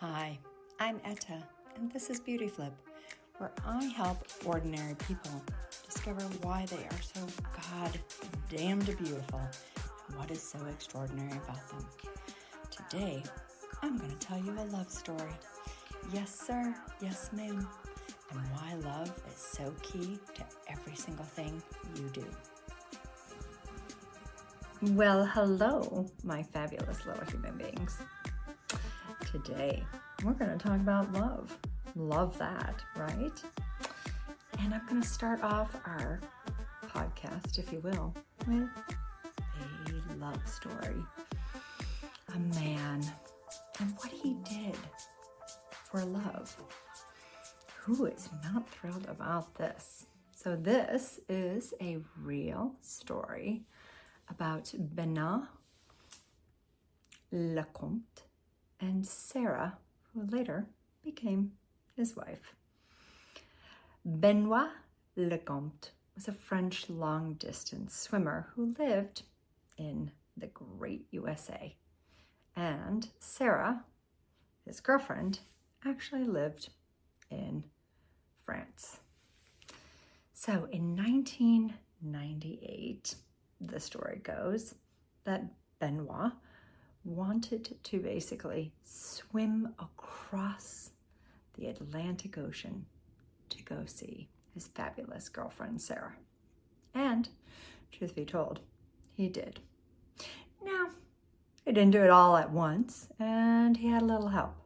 Hi, I'm Edda, and this is Beauty Flip, where I help ordinary people discover why they are so goddamned beautiful and what is so extraordinary about them. Today, I'm going to tell you a love story. Yes, sir. Yes, ma'am. And why love is so key to every single thing you do. Well, hello, my fabulous little human beings. Today, we're going to talk about love. Love that, right? And I'm going to start off our podcast, if you will, with a love story. A man and what he did for love. Who is not thrilled about this? So this is a real story about Benoît Lecomte and Sarah, who later became his wife. Benoît Lecomte was a French long-distance swimmer who lived in the great USA. And Sarah, his girlfriend, actually lived in France. So in 1998, the story goes that Benoît wanted to basically swim across the Atlantic Ocean to go see his fabulous girlfriend, Sarah. And, truth be told, he did. Now, he didn't do it all at once, and he had a little help.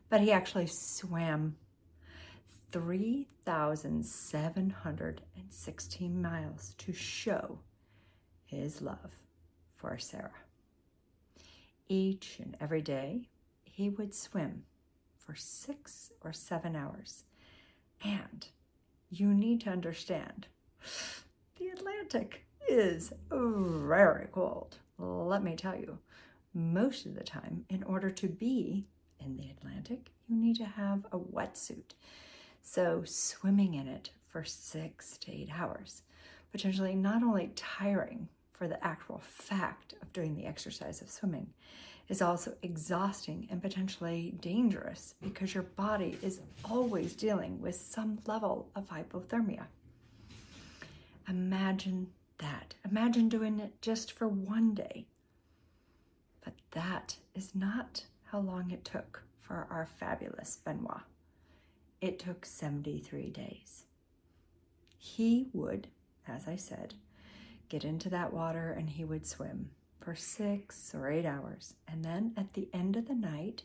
But he actually swam 3,716 miles to show his love for Sarah. Each and every day, he would swim for 6 or 7 hours. And you need to understand, the Atlantic is very cold. Let me tell you, most of the time, in order to be in the Atlantic, you need to have a wetsuit. So swimming in it for 6 to 8 hours, potentially not only tiring for the actual fact of doing the exercise of swimming, is also exhausting and potentially dangerous because your body is always dealing with some level of hypothermia. Imagine that. Imagine doing it just for one day. But that is not how long it took for our fabulous Benoît. It took 73 days. He would, as I said, get into that water and he would swim for 6 or 8 hours. And then at the end of the night,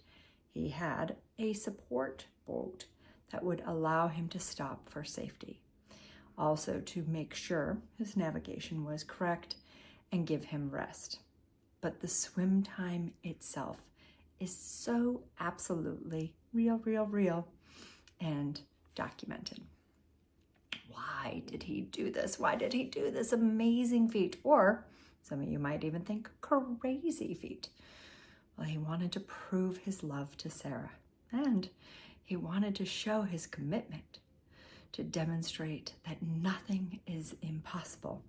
he had a support boat that would allow him to stop for safety. Also to make sure his navigation was correct and give him rest. But the swim time itself is so absolutely real, and documented. Why did he do this? Why did he do this amazing feat? Or some of you might even think crazy feat. Well, he wanted to prove his love to Sarah, and he wanted to show his commitment to demonstrate that nothing is impossible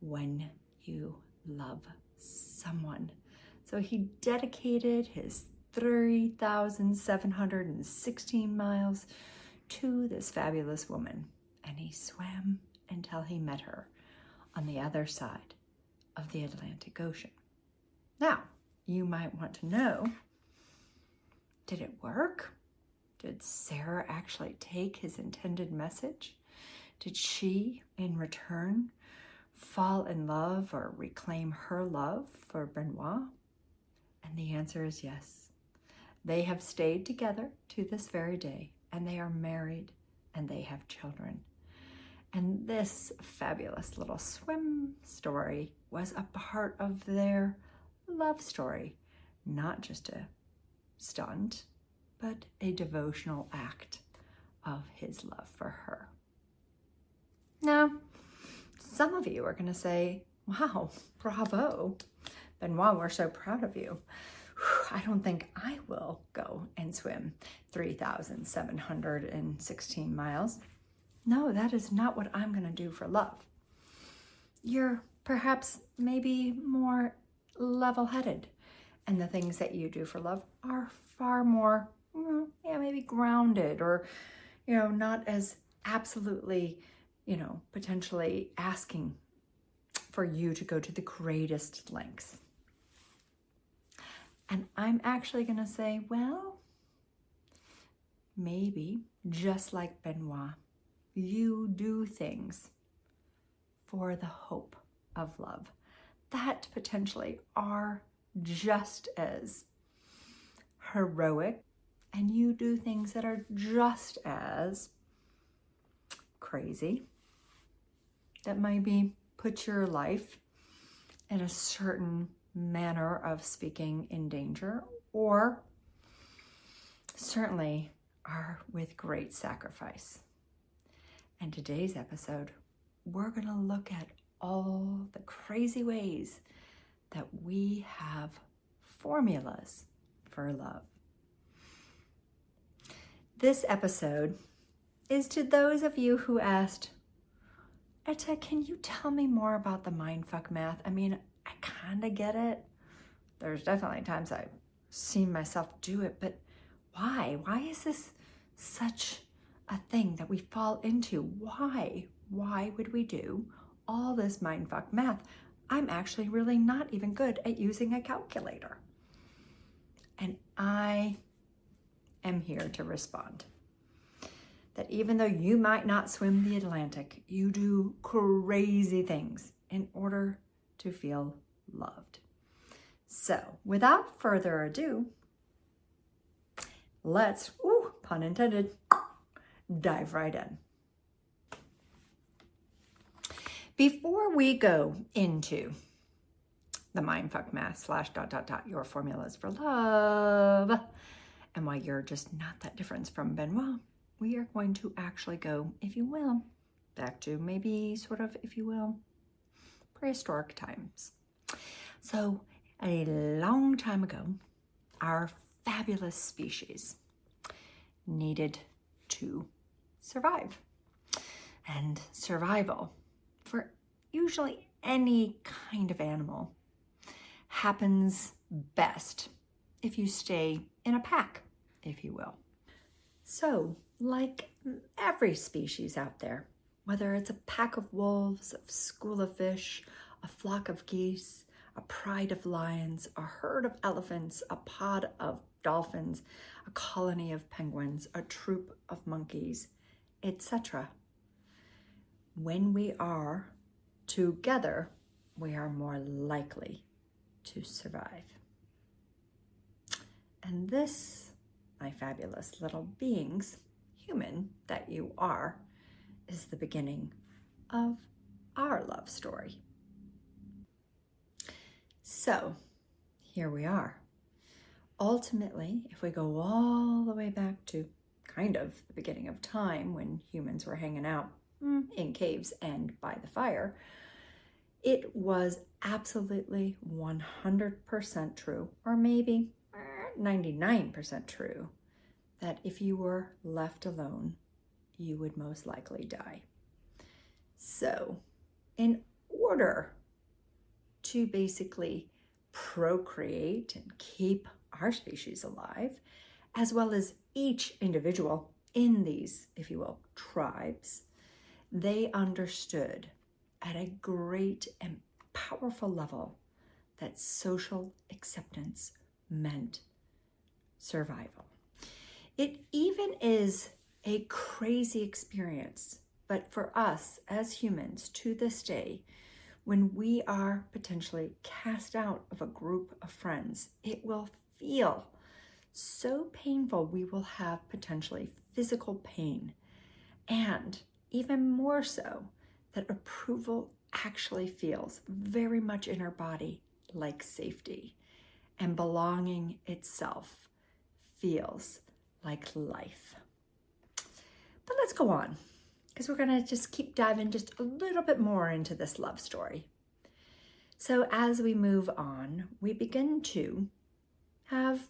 when you love someone. So he dedicated his 3,716 miles to this fabulous woman, and he swam until he met her on the other side of the Atlantic Ocean. Now, you might want to know, did it work? Did Sarah actually take his intended message? Did she, in return, fall in love or reclaim her love for Benoît? And the answer is yes. They have stayed together to this very day, and they are married, and they have children. And this fabulous little swim story was a part of their love story, not just a stunt, but a devotional act of his love for her. Now, some of you are going to say, wow, bravo, Benoît, we're so proud of you. I don't think I will go and swim 3,716 miles. No, that is not what I'm going to do for love. You're perhaps maybe more level-headed, and the things that you do for love are far more yeah, maybe grounded, or, not as absolutely, potentially asking for you to go to the greatest lengths. And I'm actually going to say, well, maybe just like Benoît, you do things for the hope of love that potentially are just as heroic, and you do things that are just as crazy, that maybe put your life in a certain manner of speaking in danger, or certainly are with great sacrifice. And today's episode, we're going to look at all the crazy ways that we have formulas for love. This episode is to those of you who asked, Edda, can you tell me more about the mindfuck math? I mean, I kind of get it. There's definitely times I've seen myself do it, but why? Why is this such a thing that we fall into? Why? Why would we do all this mindfuck math? I'm actually really not even good at using a calculator. And I am here to respond that even though you might not swim the Atlantic, you do crazy things in order to feel loved. So without further ado, let's, pun intended, dive right in. Before we go into the mindfuck math / your formulas for love, and why you're just not that different from Benoît, we are going to actually go, if you will, back to maybe sort of, if you will, prehistoric times. So a long time ago, our fabulous species needed to survive. And survival for usually any kind of animal happens best if you stay in a pack, if you will. So, like every species out there, whether it's a pack of wolves, a school of fish, a flock of geese, a pride of lions, a herd of elephants, a pod of dolphins, a colony of penguins, a troop of monkeys, etc. When we are together, we are more likely to survive. And this, my fabulous little beings, human that you are, is the beginning of our love story. So, here we are. Ultimately, if we go all the way back to kind of the beginning of time when humans were hanging out in caves and by the fire, it was absolutely 100% true, or maybe 99% true, that if you were left alone, you would most likely die. So, in order to basically procreate and keep our species alive, as well as each individual in these, if you will, tribes, they understood at a great and powerful level that social acceptance meant survival. It even is a crazy experience, but for us as humans to this day, when we are potentially cast out of a group of friends, it will feel so painful. We will have potentially physical pain, and even more so, that approval actually feels very much in our body like safety, and belonging itself feels like life. But let's go on, because we're going to just keep diving just a little bit more into this love story. So as we move on, we begin to have,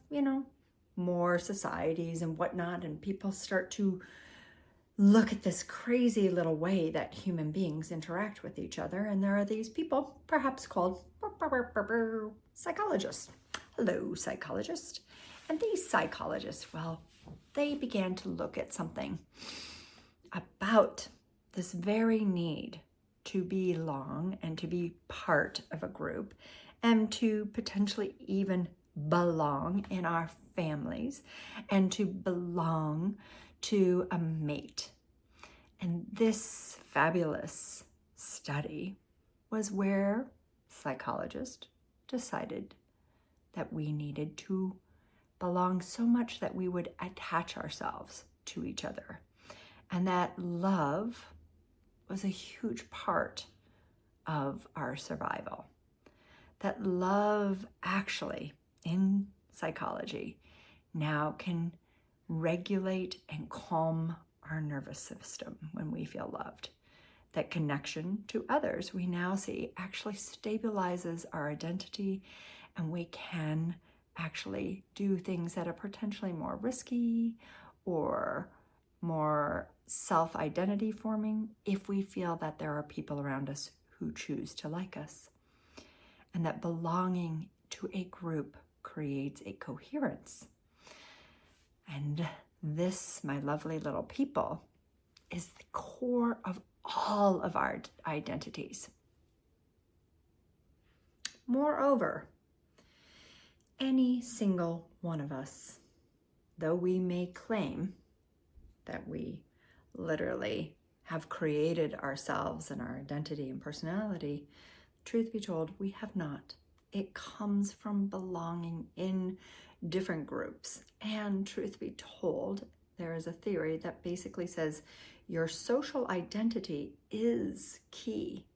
more societies and whatnot, and people start to look at this crazy little way that human beings interact with each other. And there are these people, perhaps called psychologists. Hello, psychologist. And these psychologists, well, they began to look at something about this very need to belong and to be part of a group and to potentially even belong in our families and to belong to a mate. And this fabulous study was where psychologists decided that we needed to belong so much that we would attach ourselves to each other. And that love was a huge part of our survival. That love actually, in psychology, now can regulate and calm our nervous system when we feel loved. That connection to others, we now see, actually stabilizes our identity, and we can actually do things that are potentially more risky or more self-identity forming if we feel that there are people around us who choose to like us. And that belonging to a group creates a coherence. And this, my lovely little people, is the core of all of our identities. Moreover, any single one of us, though we may claim that we literally have created ourselves and our identity and personality, truth be told, we have not. It comes from belonging in different groups. And truth be told, there is a theory that basically says your social identity is key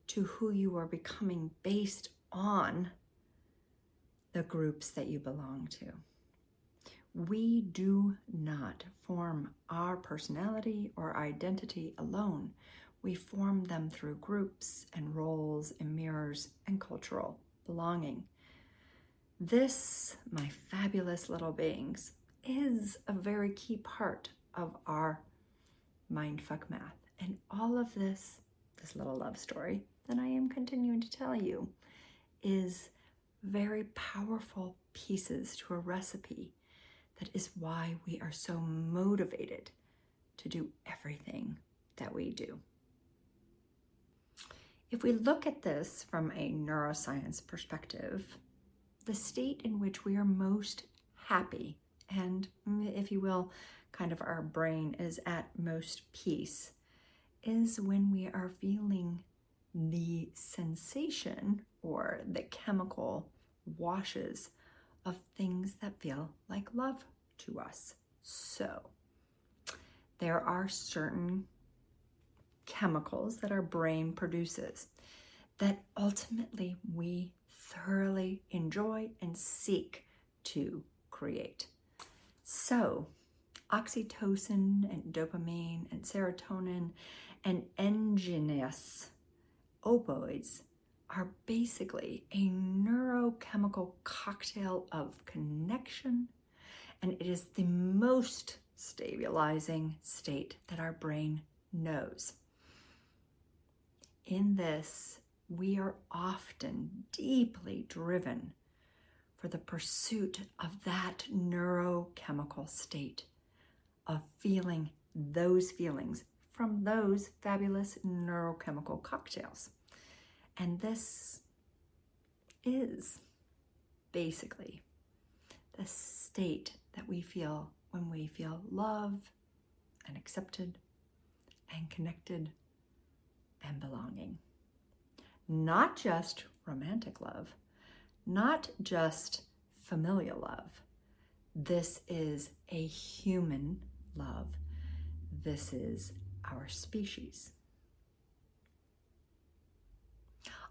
to who you are becoming based on the groups that you belong to. We do not form our personality or identity alone. We form them through groups and roles and mirrors and cultural belonging. This, my fabulous little beings, is a very key part of our mindfuck math. And all of this little love story that I am continuing to tell you, is very powerful pieces to a recipe that is why we are so motivated to do everything that we do. If we look at this from a neuroscience perspective, the state in which we are most happy, and if you will, kind of our brain is at most peace, is when we are feeling the sensation or the chemical washes of things that feel like love to us. So there are certain chemicals that our brain produces that ultimately we thoroughly enjoy and seek to create. So oxytocin and dopamine and serotonin and endogenous opioids are basically a neurochemical cocktail of connection, and it is the most stabilizing state that our brain knows. In this, we are often deeply driven for the pursuit of that neurochemical state of feeling those feelings from those fabulous neurochemical cocktails. And this is basically the state that we feel when we feel love and accepted and connected and belonging. Not just romantic love, not just familial love. This is a human love. This is our species.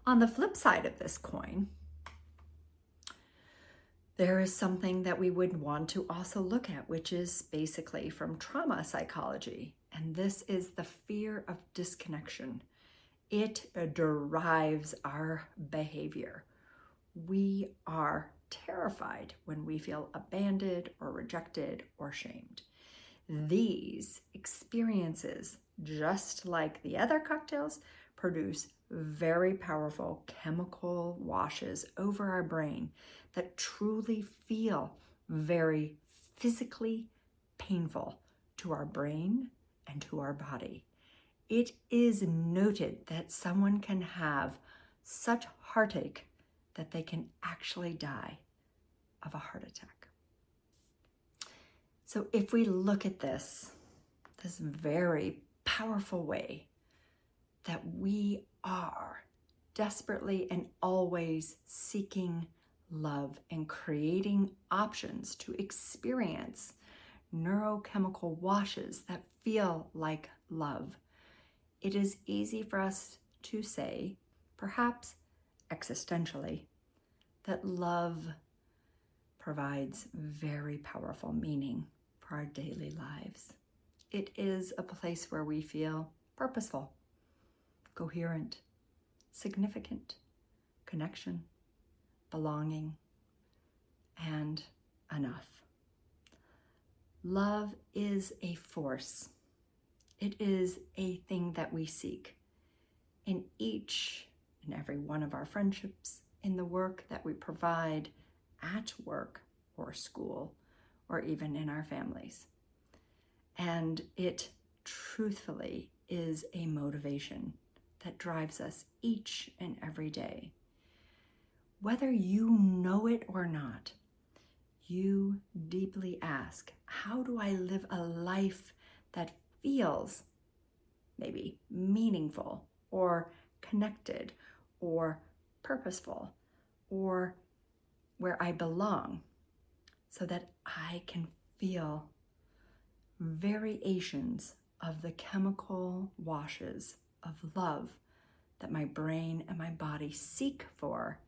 On the flip side of this coin, there is something that we would want to also look at, which is basically from trauma psychology. And this is the fear of disconnection. It derives our behavior. We are terrified when we feel abandoned or rejected or shamed. These experiences, just like the other cocktails, produce very powerful chemical washes over our brain that truly feel very physically painful to our brain and to our body. It is noted that someone can have such heartache that they can actually die of a heart attack. So if we look at this very powerful way that we are desperately and always seeking love and creating options to experience neurochemical washes that feel like love, it is easy for us to say, perhaps existentially, that love provides very powerful meaning for our daily lives. It is a place where we feel purposeful, coherent, significant, connection, belonging, and enough. Love is a force. It is a thing that we seek in each and every one of our friendships, in the work that we provide at work or school, or even in our families. And it truthfully is a motivation that drives us each and every day. Whether you know it or not, you deeply ask, how do I live a life that feels maybe meaningful or connected or purposeful or where I belong, so that I can feel variations of the chemical washes of love that my brain and my body seek for,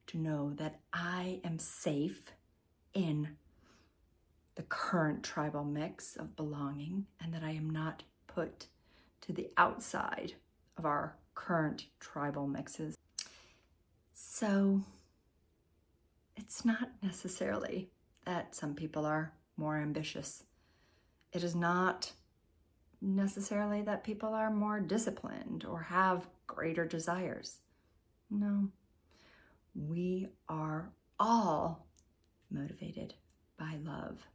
to know that I am safe in the current tribal mix of belonging, and that I am not put to the outside of our current tribal mixes. So it's not necessarily that some people are more ambitious. It is not necessarily that people are more disciplined or have greater desires. No, we are all motivated by love,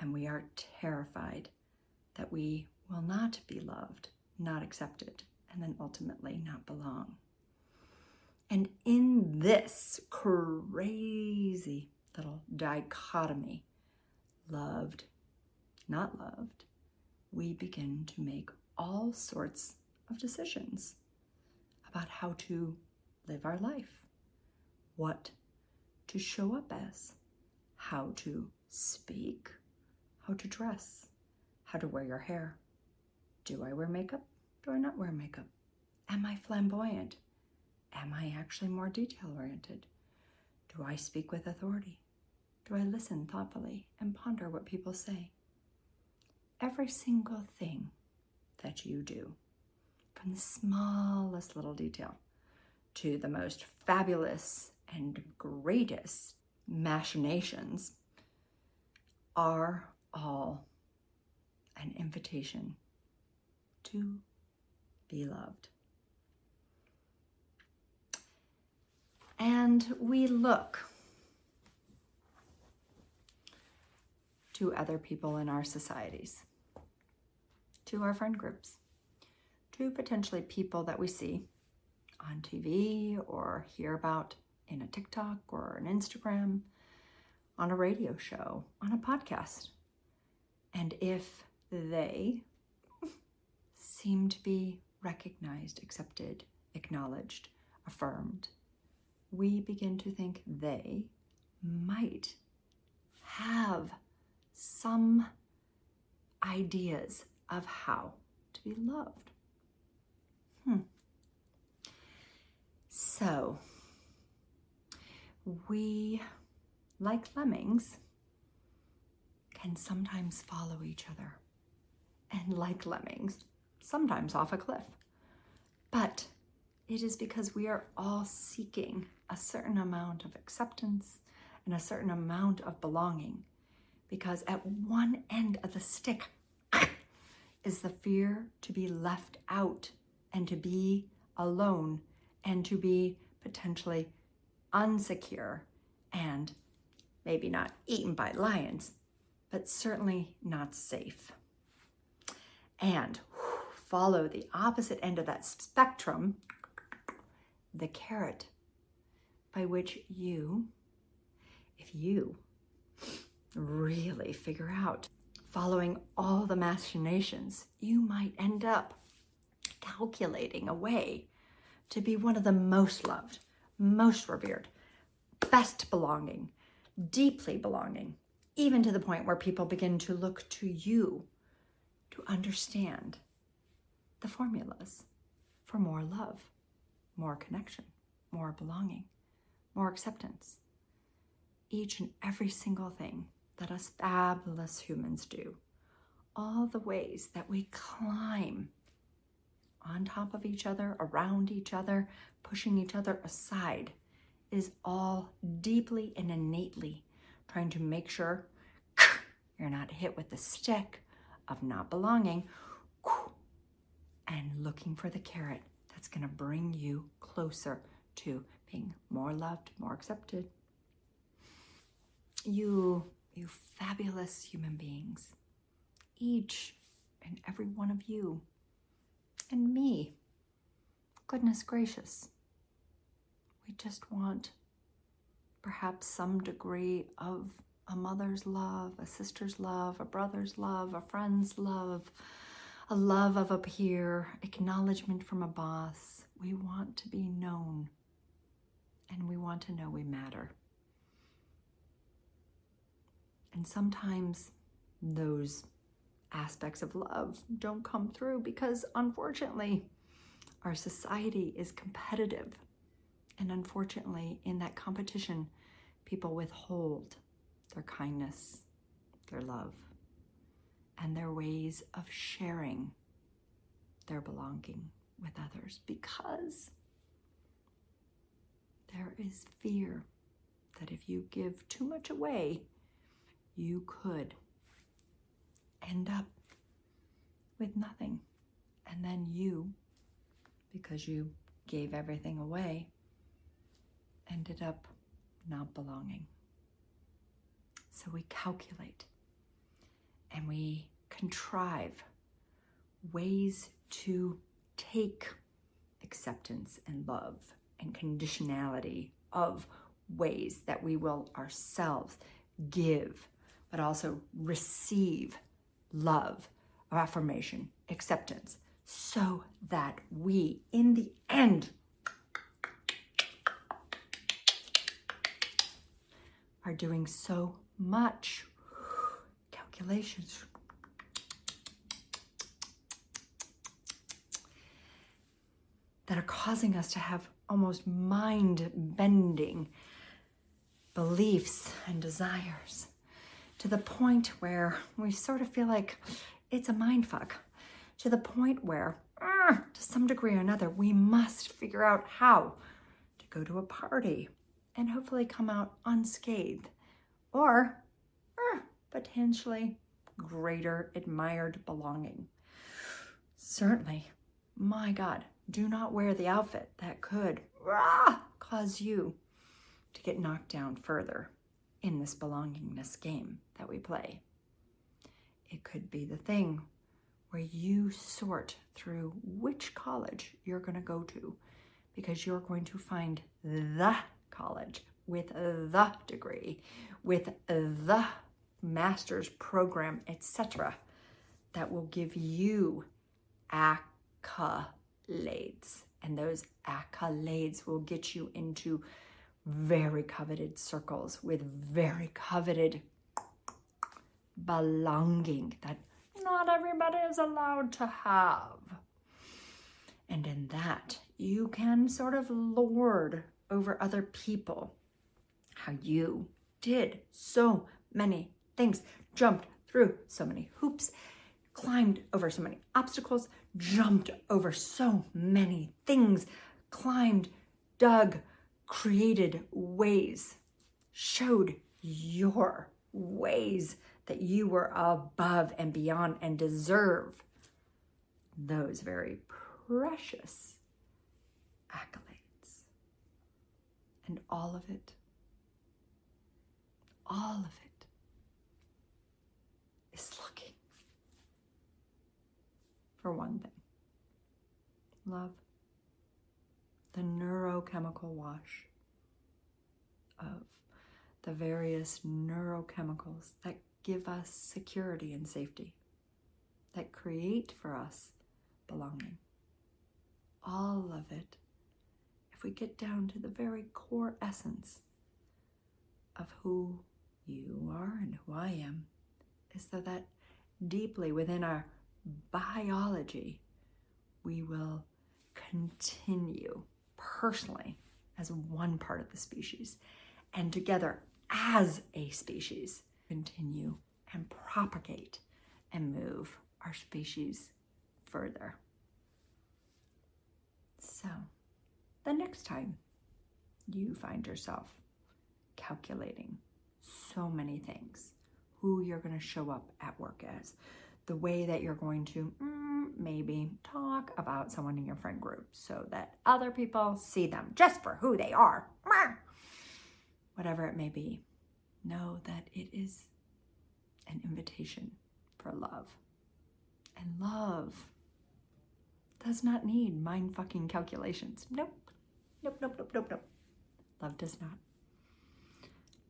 and we are terrified that we will not be loved, not accepted, and then ultimately not belong. And in this crazy little dichotomy, loved, not loved, we begin to make all sorts of decisions about how to live our life, what to show up as, how to speak, how to dress, how to wear your hair. Do I wear makeup? Do I not wear makeup? Am I flamboyant? Am I actually more detail-oriented? Do I speak with authority? Do I listen thoughtfully and ponder what people say? Every single thing that you do, from the smallest little detail to the most fabulous and greatest machinations, are all an invitation to be loved. And we look to other people in our societies, to our friend groups, to potentially people that we see on TV or hear about in a TikTok or an Instagram, on a radio show, on a podcast. And if they seem to be recognized, accepted, acknowledged, affirmed, we begin to think they might have some ideas of how to be loved. So, we, like lemmings, can sometimes follow each other, and like lemmings, sometimes off a cliff. But it is because we are all seeking a certain amount of acceptance and a certain amount of belonging, because at one end of the stick is the fear to be left out and to be alone and to be potentially unsecure and maybe not eaten by lions, but certainly not safe. And follow the opposite end of that spectrum, the carrot, by which you, if you really figure out following all the machinations, you might end up calculating a way to be one of the most loved, most revered, best belonging, deeply belonging, even to the point where people begin to look to you to understand the formulas for more love, more connection, more belonging, more acceptance. Each and every single thing that us fabulous humans do, all the ways that we climb on top of each other, around each other, pushing each other aside, is all deeply and innately trying to make sure you're not hit with the stick of not belonging and looking for the carrot that's going to bring you closer to being more loved, more accepted. You fabulous human beings, each and every one of you, and me, goodness gracious, we just want perhaps some degree of a mother's love, a sister's love, a brother's love, a friend's love, a love of a peer, acknowledgement from a boss. We want to be known, and we want to know we matter. And sometimes those aspects of love don't come through because, unfortunately, our society is competitive. And unfortunately, in that competition, people withhold their kindness, their love, and their ways of sharing their belonging with others, because there is fear that if you give too much away, you could end up with nothing. And then you, because you gave everything away, ended up not belonging. So we calculate and we contrive ways to take acceptance and love and conditionality of ways that we will ourselves give, but also receive love, affirmation, acceptance, so that we, in the end, are doing so much calculations that are causing us to have almost mind-bending beliefs and desires, to the point where we sort of feel like it's a mind fuck, to the point where, to some degree or another, we must figure out how to go to a party and hopefully come out unscathed, or potentially greater admired belonging. Certainly, my God, do not wear the outfit that could cause you to get knocked down further in this belongingness game that we play. It could be the thing where you sort through which college you're going to go to, because you're going to find the college with the degree, with the master's program, etc., that will give you accolades. And those accolades will get you into very coveted circles with very coveted belonging that not everybody is allowed to have. And in that, you can sort of lord over other people. How you did so many things, jumped through so many hoops, climbed over so many obstacles, jumped over so many things, climbed, dug, created ways, showed your ways that you were above and beyond and deserve those very precious accolades. And all of it for one thing. Love. The neurochemical wash of the various neurochemicals that give us security and safety, that create for us belonging. All of it, if we get down to the very core essence of who you are and who I am, is so that deeply within our biology, we will continue personally as one part of the species, and together as a species, continue and propagate and move our species further. So, the next time you find yourself calculating so many things, who you're going to show up at work as, the way that you're going to maybe talk about someone in your friend group so that other people see them just for who they are, whatever it may be, know that it is an invitation for love. And love does not need mind-fucking calculations. Nope. Love does not.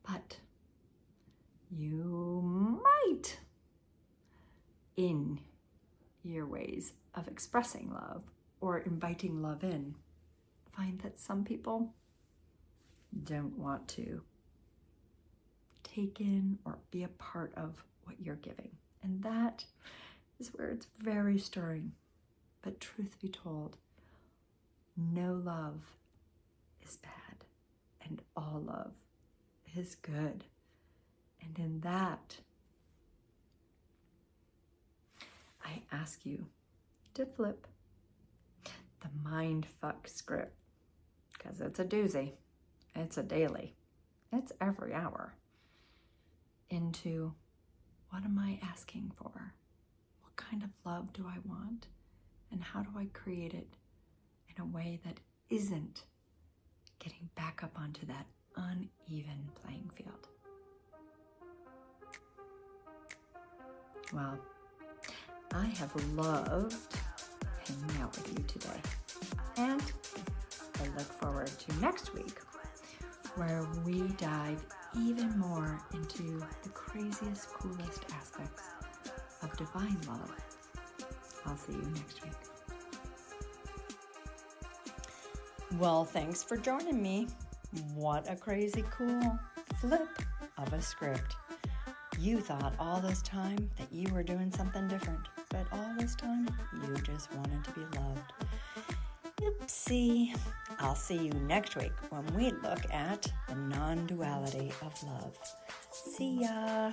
But you might, in your ways of expressing love or inviting love in, find that some people don't want to take in or be a part of what you're giving. And that is where it's very stirring. But truth be told, no love is bad, and all love is good. And in that, I ask you to flip the mindfuck script, because it's a doozy, it's a daily, it's every hour, into what am I asking for? What kind of love do I want? And how do I create it in a way that isn't getting back up onto that uneven playing field? Well, I have loved hanging out with you today. And I look forward to next week, where we dive even more into the craziest, coolest aspects of divine love. I'll see you next week. Well, thanks for joining me. What a crazy cool flip of a script. You thought all this time that you were doing something different, but all this time you just wanted to be loved. Oopsie. I'll see you next week when we look at the non-duality of love. See ya.